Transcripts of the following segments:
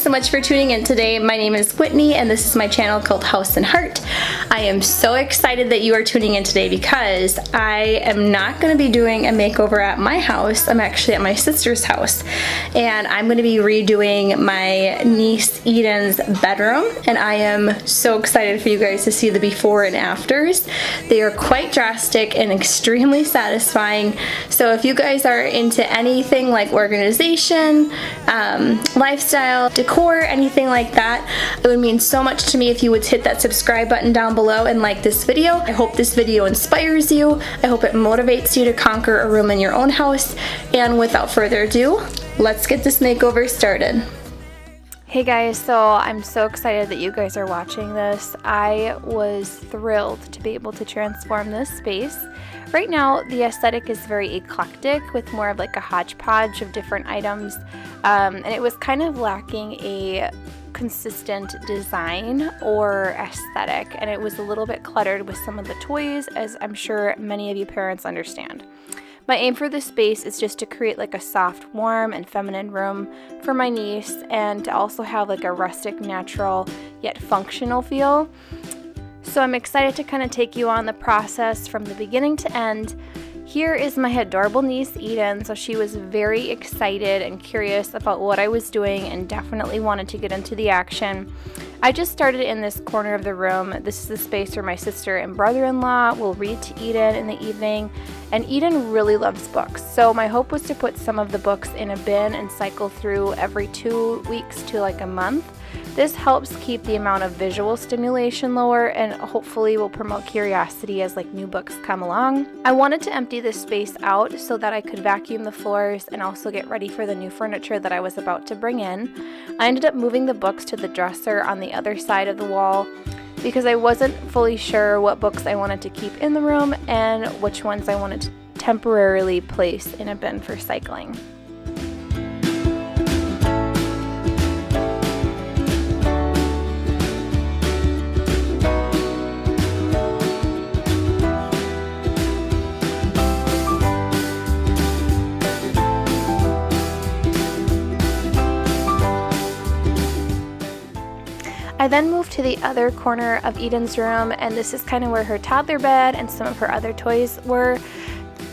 guys so much for tuning in today. My name is Whitney and this is my channel called House and Heart. I am so excited that you are tuning in today because I am not going to be doing a makeover at my house. I'm actually at my sister's house and I'm going to be redoing my niece Eden's bedroom, and I am so excited for you guys to see the before and afters. They are quite drastic and extremely satisfying. So if you guys are into anything like organization, lifestyle, decor, anything like that, it would mean so much to me if you would hit that subscribe button down below and like this video. I hope this video inspires you. I hope it motivates you to conquer a room in your own house. And without further ado, let's get this makeover started. Hey guys, so I'm so excited that you guys are watching this. I was thrilled to be able to transform this space. Right now, the aesthetic is very eclectic with more of like a hodgepodge of different items, and it was kind of lacking a consistent design or aesthetic, and it was a little bit cluttered with some of the toys, as I'm sure many of you parents understand. My aim for this space is just to create like a soft, warm, and feminine room for my niece, and to also have like a rustic, natural, yet functional feel. So I'm excited to kind of take you on the process from the beginning to end. Here is my adorable niece Eden. So she was very excited and curious about what I was doing and definitely wanted to get into the action. I just started in this corner of the room. This is the space where my sister and brother-in-law will read to Eden in the evening, and Eden really loves books. So my hope was to put some of the books in a bin and cycle through every 2 weeks to like a month. This helps keep the amount of visual stimulation lower and hopefully will promote curiosity as like new books come along. I wanted to empty this space out so that I could vacuum the floors and also get ready for the new furniture that I was about to bring in. I ended up moving the books to the dresser on the other side of the wall because I wasn't fully sure what books I wanted to keep in the room and which ones I wanted to temporarily place in a bin for cycling. I then moved to the other corner of Eden's room, and this is kind of where her toddler bed and some of her other toys were.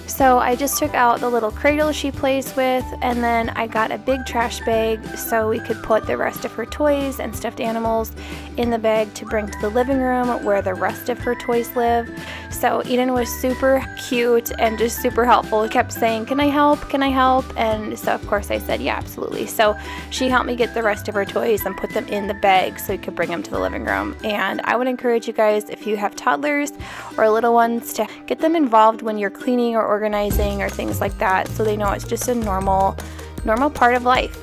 So I just took out the little cradle she plays with, and then I got a big trash bag so we could put the rest of her toys and stuffed animals in the bag to bring to the living room where the rest of her toys live. So Eden was super cute and just super helpful. He kept saying, "Can I help? Can I help?" And so of course I said, "Yeah, absolutely." So she helped me get the rest of her toys and put them in the bag so we could bring them to the living room. And I would encourage you guys, if you have toddlers or little ones, to get them involved when you're cleaning or organizing or things like that, so they know it's just a normal part of life.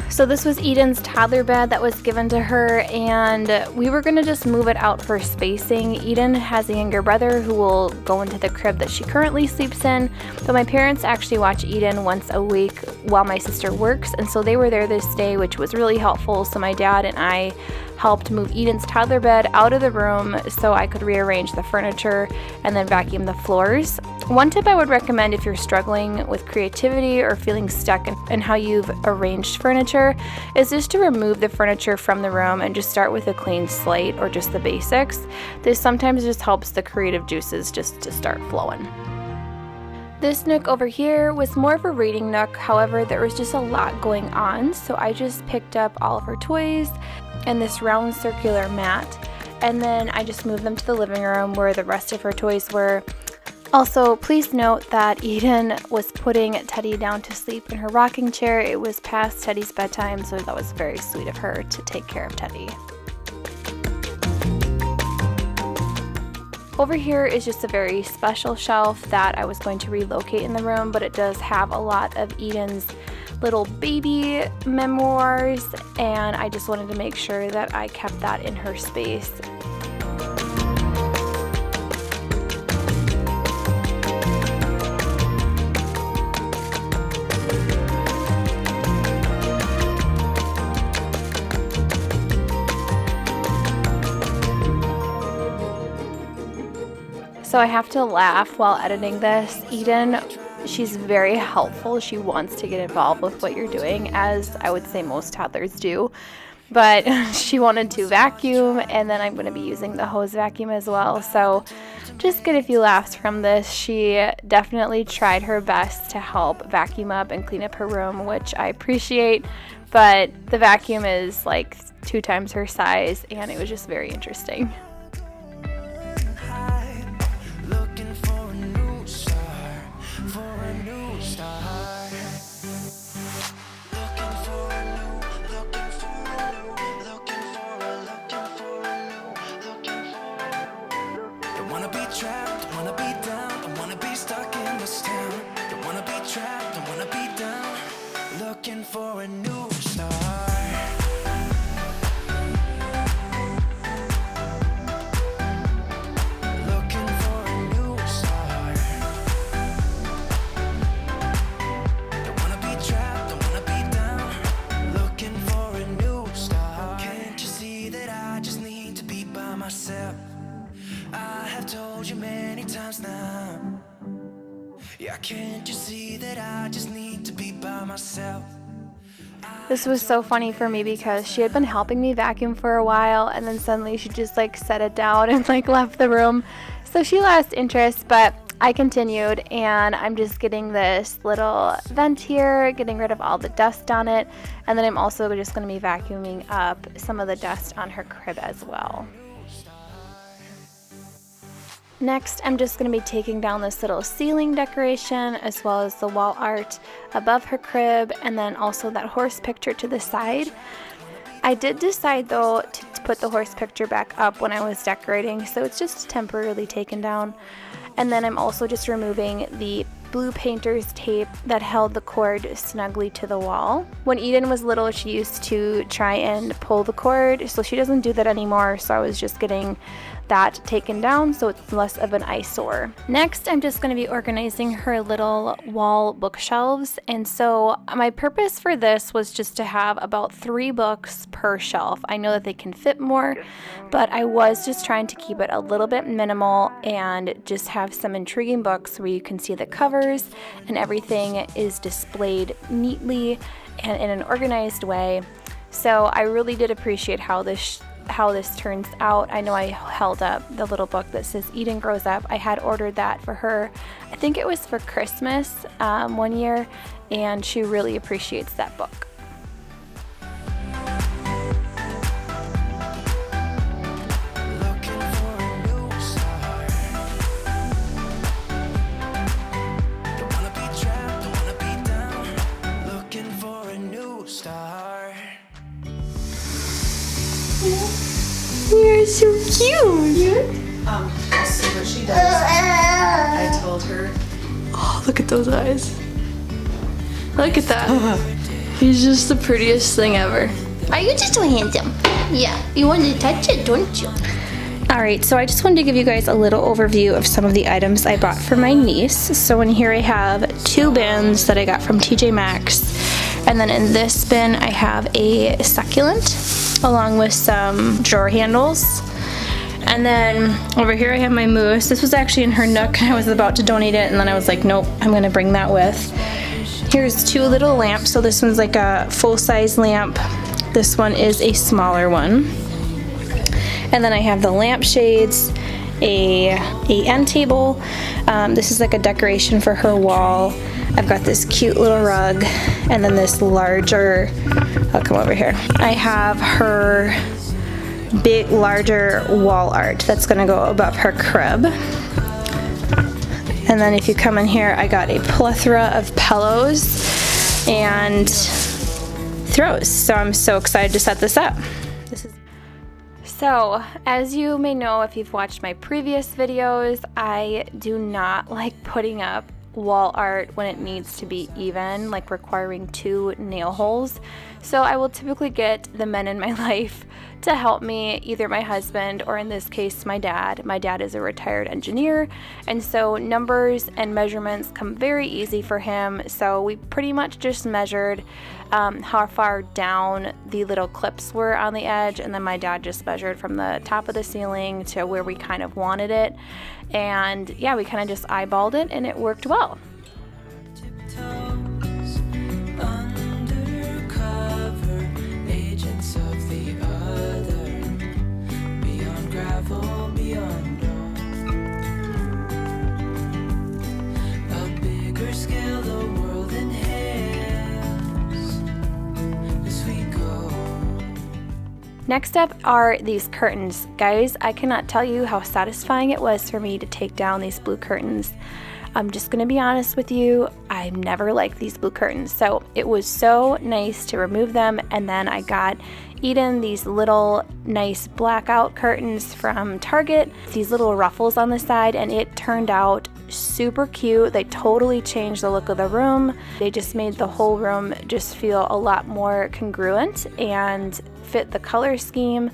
So this was Eden's toddler bed that was given to her, and we were going to just move it out for spacing. Eden has a younger brother who will go into the crib that she currently sleeps in, but my parents actually watch Eden once a week while my sister works, and so they were there this day, which was really helpful. So my dad and I helped move Eden's toddler bed out of the room so I could rearrange the furniture and then vacuum the floors. One tip I would recommend if you're struggling with creativity or feeling stuck in how you've arranged furniture is just to remove the furniture from the room and just start with a clean slate or just the basics. This sometimes just helps the creative juices just to start flowing. This nook over here was more of a reading nook. However, there was just a lot going on, so I just picked up all of her toys and this round circular mat, and then I just moved them to the living room where the rest of her toys were. Also, please note that Eden was putting Teddy down to sleep in her rocking chair. It was past Teddy's bedtime, so that was very sweet of her to take care of Teddy. Over here is just a very special shelf that I was going to relocate in the room, but it does have a lot of Eden's little baby memoirs, and I just wanted to make sure that I kept that in her space. So I have to laugh while editing this. Eden, she's very helpful. She wants to get involved with what you're doing, as I would say most toddlers do. but she wanted to vacuum, and then I'm going to be using the hose vacuum as well. So just get a few laughs from this. She definitely tried her best to help vacuum up and clean up her room, which I appreciate, but the vacuum is like 2 times her size, and it was just very interesting. For a new start. Looking for a new start. Don't wanna be trapped, don't wanna be down. Looking for a new start. Can't you see that I just need to be by myself? I have told you many times now. Yeah, can't you see that I just need to be by myself? This was so funny for me because she had been helping me vacuum for a while, and then suddenly she just like set it down and like left the room. So she lost interest, but I continued, and I'm just getting this little vent here, getting rid of all the dust on it, and then I'm also just going to be vacuuming up some of the dust on her crib as well. Next, I'm just going to be taking down this little ceiling decoration as well as the wall art above her crib, and then also that horse picture to the side. I did decide though to put the horse picture back up when I was decorating, so it's just temporarily taken down. And then I'm also just removing the blue painter's tape that held the cord snugly to the wall. When Eden was little, she used to try and pull the cord, so she doesn't do that anymore, so I was just getting that taken down so it's less of an eyesore. Next, I'm just going to be organizing her little wall bookshelves, and so my purpose for this was just to have about 3 books per shelf. I know that they can fit more, but I was just trying to keep it a little bit minimal and just have some intriguing books where you can see the covers and everything is displayed neatly and in an organized way. So I really did appreciate how this turns out. I know I held up the little book that says Eden Grows Up. I had ordered that for her. I think it was for Christmas one year, and she really appreciates that book. You're so cute. I'll see what she does. I told her. Oh, look at those eyes. Look at that. He's just the prettiest thing ever. Are you just so handsome? Yeah, you want to touch it, don't you? Alright, so I just wanted to give you guys a little overview of some of the items I bought for my niece. So in here I have 2 bins that I got from TJMAXX, and then in this bin I have a succulent along with some drawer handles. And then over here I have my mousse. This was actually in her nook. I was about to donate it, and then I was like, nope, I'm gonna bring that with. Here's 2 little lamps. So this one's like a full-size lamp. This one is a smaller one. And then I have the lampshades, a end table. This is like a decoration for her wall. I've got this cute little rug, and then this larger, I'll come over here. I have her big, larger wall art that's gonna go above her crib. And then if you come in here, I got a plethora of pillows and throws. So I'm so excited to set this up. So, as you may know if you've watched my previous videos, I do not like putting up wall art when it needs to be even, like requiring 2 nail holes. So I will typically get the men in my life to help me, either my husband or in this case my dad. My dad is a retired engineer, and so numbers and measurements come very easy for him. So we pretty much just measured how far down the little clips were on the edge, and then my dad just measured from the top of the ceiling to where we kind of wanted it. And yeah, we kind of just eyeballed it, and it worked well. Undercover agents of the unravel beyond all. A bigger scale the world inhales as we go. Next up are these curtains. Guys, I cannot tell you how satisfying it was for me to take down these blue curtains. I'm just gonna be honest with you, I never liked these blue curtains, so it was so nice to remove them. And then I got Eden these little nice blackout curtains from Target, these little ruffles on the side, and it turned out super cute. They totally changed the look of the room. They just made the whole room just feel a lot more congruent and fit the color scheme,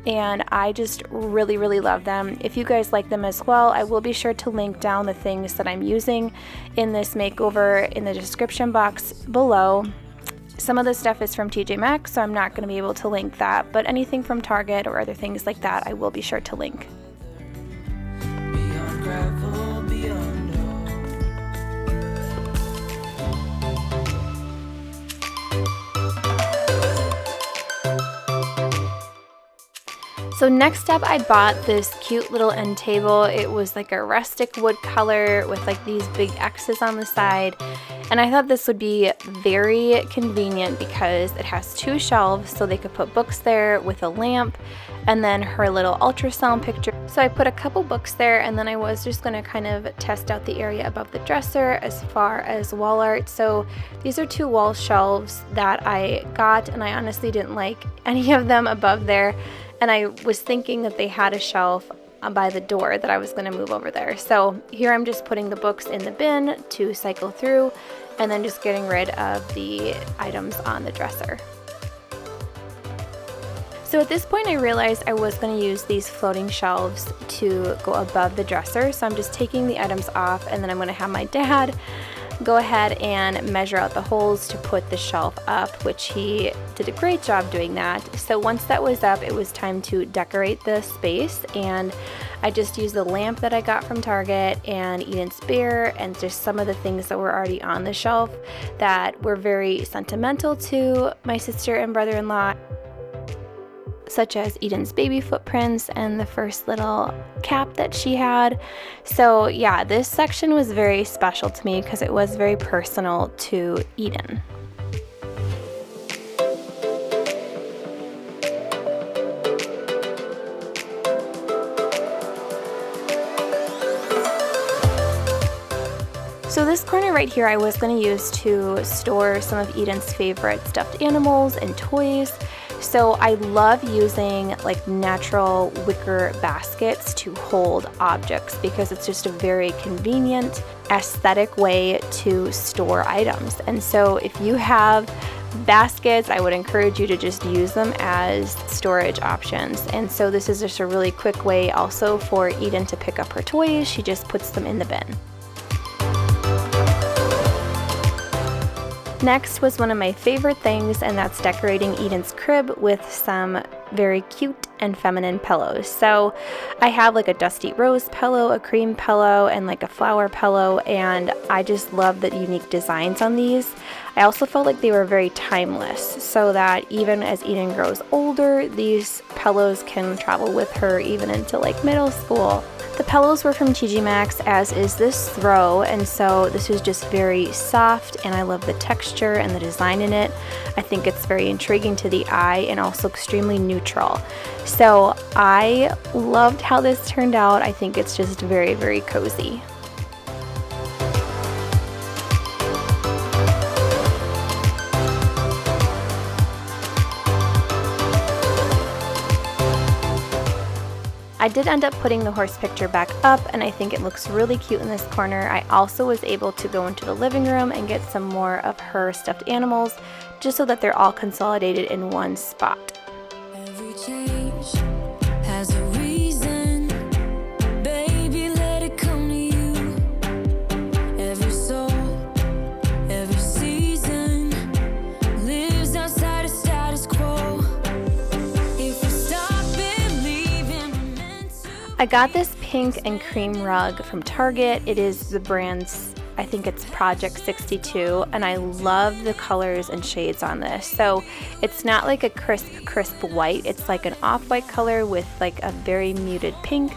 and I just really love them. If you guys like them as well, I will be sure to link down the things that I'm using in this makeover in the description box below. Some of the stuff is from TJMAXX, so I'm not going to be able to link that, but anything from Target or other things like that, I will be sure to link. Beyond gravel, beyond all. So next up, I bought this cute little end table. It was like a rustic wood color with like these big X's on the side. And I thought this would be very convenient because it has two shelves, so they could put books there with a lamp and then her little ultrasound picture. So I put a couple books there, and then I was just gonna kind of test out the area above the dresser as far as wall art. So these are two wall shelves that I got, and I honestly didn't like any of them above there. And I was thinking that they had a shelf by the door that I was going to move over there. So here I'm just putting the books in the bin to cycle through, and then just getting rid of the items on the dresser. So at this point I realized I was going to use these floating shelves to go above the dresser. So I'm just taking the items off, and then I'm going to have my dad go ahead and measure out the holes to put the shelf up, which he did a great job doing that. So once that was up, it was time to decorate the space, and I just used the lamp that I got from Target and Eden's beer and just some of the things that were already on the shelf that were very sentimental to my sister and brother-in-law, such as Eden's baby footprints and the first little cap that she had. So yeah, this section was very special to me because it was very personal to Eden. So this corner right here I was going to use to store some of Eden's favorite stuffed animals and toys. So I love using like natural wicker baskets to hold objects because it's just a very convenient, aesthetic way to store items. And so if you have baskets, I would encourage you to just use them as storage options. And so this is just a really quick way also for Eden to pick up her toys. She just puts them in the bin. Next was one of my favorite things, and that's decorating Eden's crib with some very cute and feminine pillows. So I have like a dusty rose pillow, a cream pillow, and like a flower pillow, and I just love the unique designs on these. I also felt like they were very timeless, so that even as Eden grows older, these pillows can travel with her even into like middle school. The pillows were from TJMAXX, as is this throw, and so this is just very soft, and I love the texture and the design in it. I think it's very intriguing to the eye and also extremely neutral. So I loved how this turned out. I think it's just very, very cozy. I did end up putting the horse picture back up, and I think it looks really cute in this corner. I also was able to go into the living room and get some more of her stuffed animals, just so that they're all consolidated in one spot. Every change has a reason, baby, let it come to you. Every soul, every season lives outside of status quo. If we stop believing we're meant to. I got this pink and cream rug from Target. It is the brand I think it's Project 62, and I love the colors and shades on this. So it's not like a crisp white, it's like an off-white color with like a very muted pink,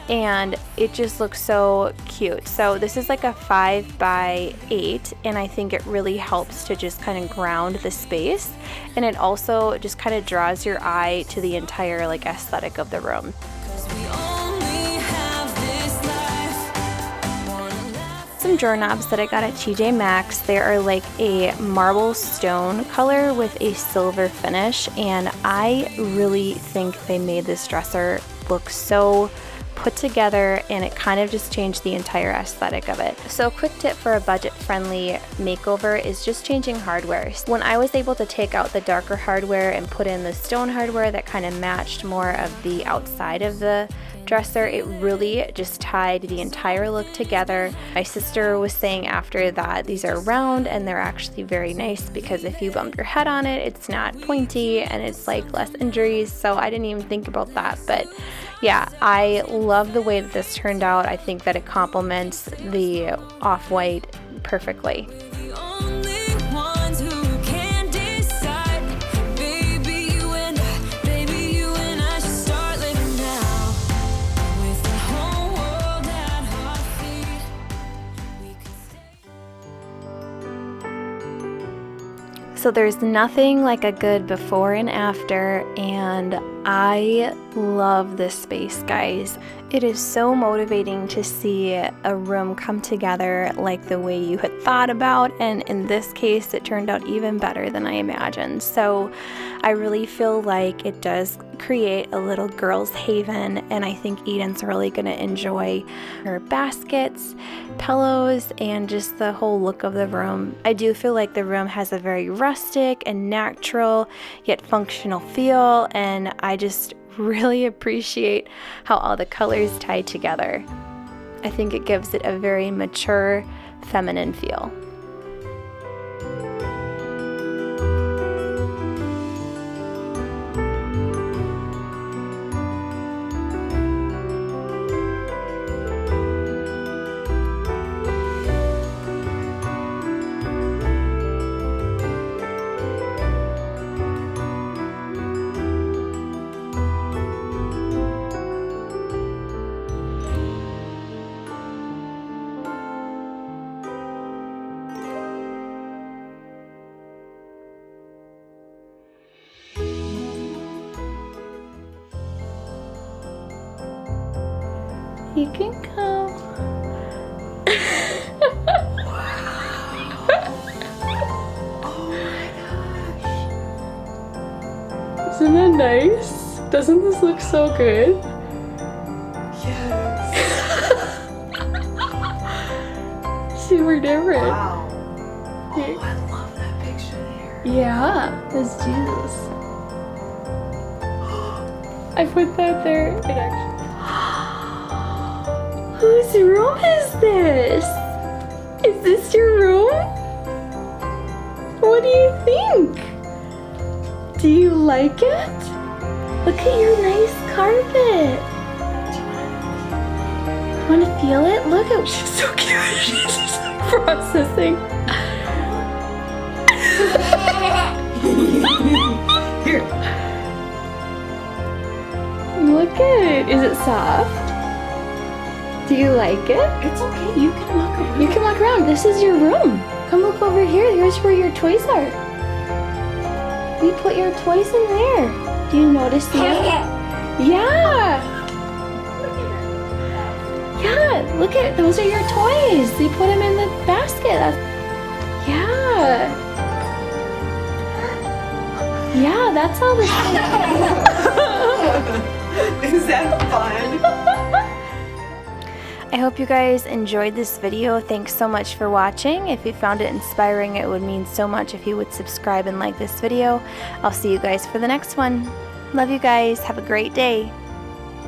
and it just looks so cute. So this is like a 5 by 8, and I think it really helps to just kind of ground the space, and it also just kind of draws your eye to the entire like aesthetic of the room. Some doorknobs that I got at TJMAXX. They are like a marble stone color with a silver finish, and I really think they made this dresser look so put together, and it kind of just changed the entire aesthetic of it. So a quick tip for a budget-friendly makeover is just changing hardware. When I was able to take out the darker hardware and put in the stone hardware that kind of matched more of the outside of the dresser, it really just tied the entire look together. My sister was saying after that these are round and they're actually very nice because if you bump your head on it, it's not pointy and it's like less injuries. So I didn't even think about that, but yeah, I love the way that this turned out. I think that it complements the off-white perfectly. So there's nothing like a good before and after, and I love this space, guys. It is so motivating to see a room come together like the way you had thought about, and in this case it turned out even better than I imagined. So I really feel like it does create a little girl's haven, and I think Eden's really going to enjoy her baskets, pillows, and just the whole look of the room. I do feel like the room has a very rustic and natural yet functional feel, and I just really appreciate how all the colors tie together. I think it gives it a very mature, feminine feel. You can come. Isn't that nice? Doesn't this look so good? Yes. Super different. Wow. Oh, I love that picture there. Yeah, that's Jesus. I put that there. It actually. Whose room is this? Is this your room? What do you think? Do you like it? Look at your nice carpet. Do you want to feel it? Look at, she's so cute. She's just processing. Here. Look at it. Is it soft? Do you like it? It's okay. You can walk around. You can walk around. This is your room. Come look over here. Here's where your toys are. We put your toys in there. Do you notice them? Yeah. Yeah, look at, those are your toys. They put them in the basket. Yeah. Yeah, that's how this Is that fun? I hope you guys enjoyed this video. Thanks so much for watching. If you found it inspiring, it would mean so much if you would subscribe and like this video. I'll see you guys for the next one. Love you guys. Have a great day.